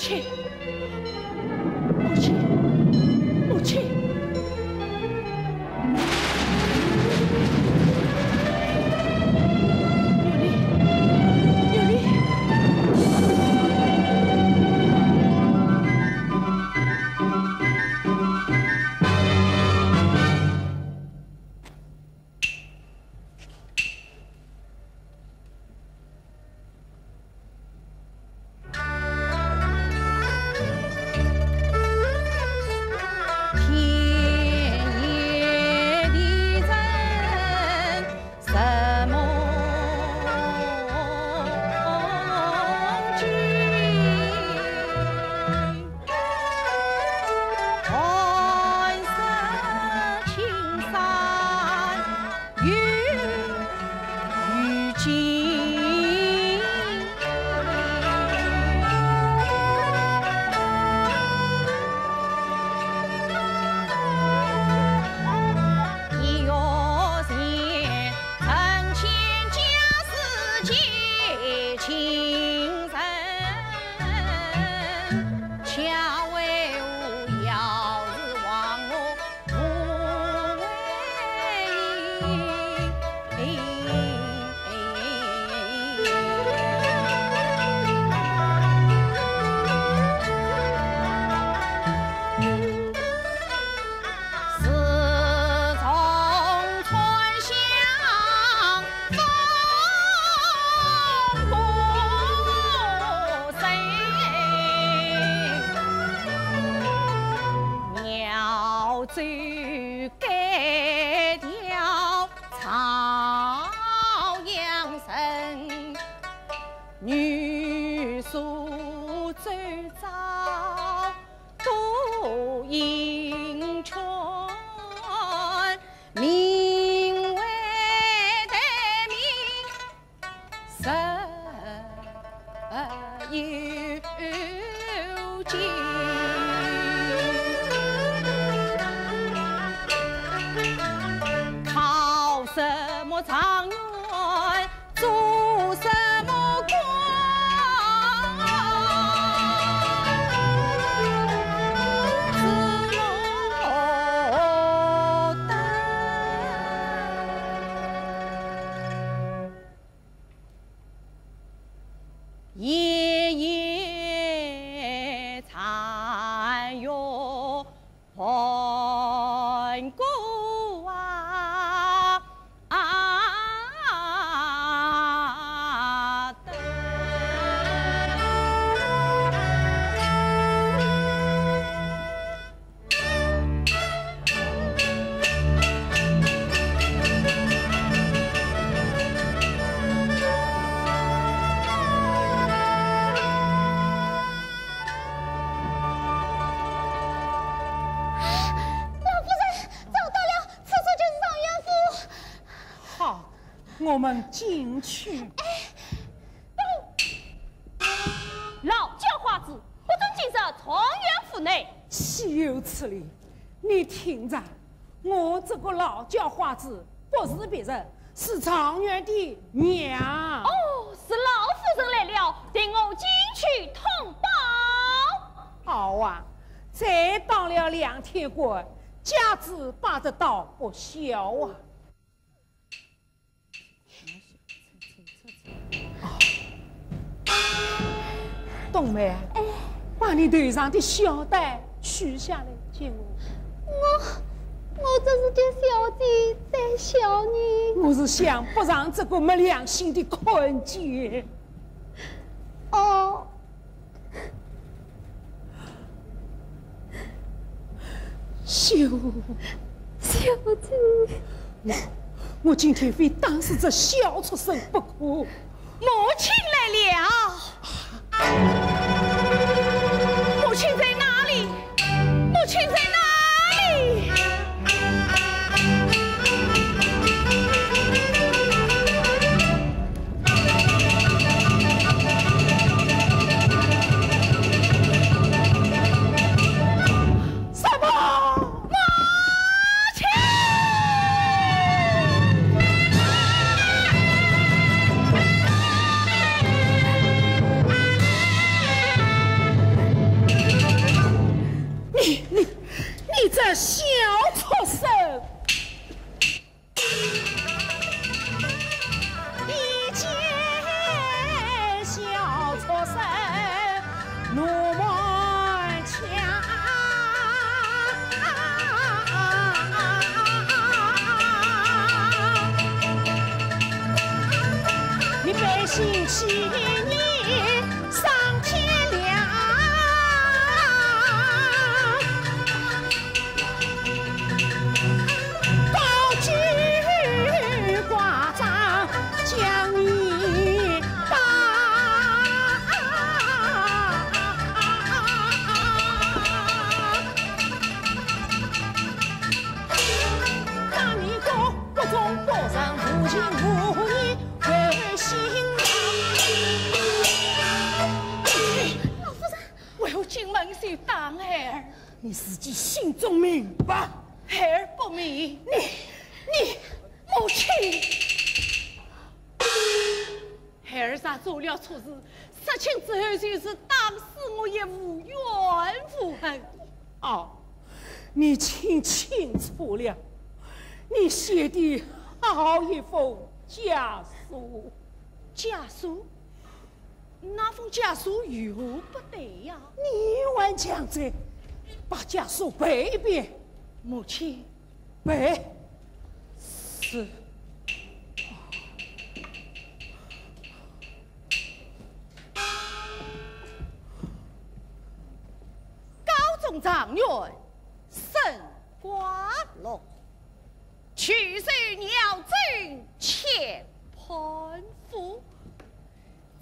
亲，母亲，母亲。我们进去。老叫花子，不准进入状元府内。岂有此理！你听着，我这个老叫花子不是别人，是状元的娘。哦，是老夫人来了，请我进去通报。好啊，再当了2天官，家子把得到不小啊。冬梅，把你头上的小带取下来借我。我这是叫小姐在笑你。我是想不让这个没良心的看见。哦。小姐，我今天非当死这小畜生不可。母亲来了。母亲在哪里？母亲在哪里？什么？母亲！星期年上天亮，高举挂章将你当。当你国国中国上无情无义为心进门是当孩儿，你自己心中明白。孩儿不明。你母亲，孩儿啥做了错事，杀亲之后就是当时我也无怨无恨。哦，你听清楚了，你写的好一封家书。家书？那封家书如何不对呀？你还讲这，把家书背一遍。母亲，背。是。高中状元沈瓜龙，去世鸟尽且攀附。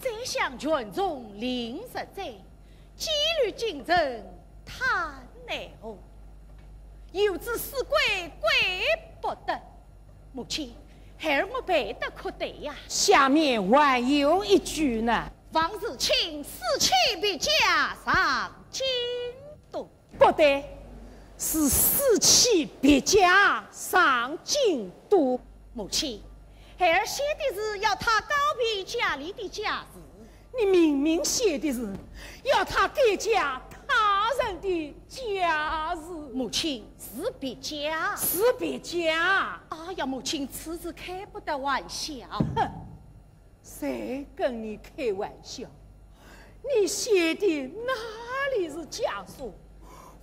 这项群众临实在，纪律竞争太难哦。有之死鬼，鬼不得。母亲，孩儿我背得可对呀？下面还有一句呢。方日清死期必加上京都。不对，是死期必加上京都。母亲，孩儿写的是要他告别家里的家事，你明明写的是要他改嫁他人的家事。母亲是别家，是别家。哎呀，母亲此事开不得玩笑。哼，谁跟你开玩笑？你写的哪里是家书，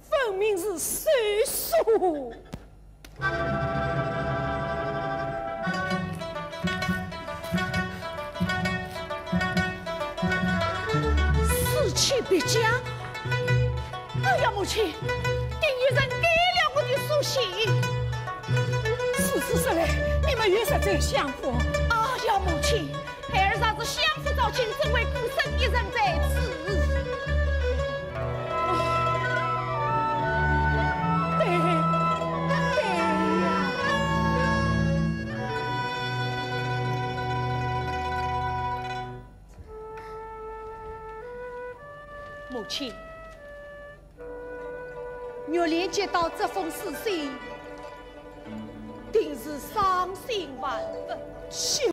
分明是手书。死期必加。哎呀，母亲，定有人改了我的书信。是来，你们原是这相府。哎呀，母亲，孩儿啥子相府招亲，只为孤身一人在此。母亲，若连接到这封死信，定是伤心万分。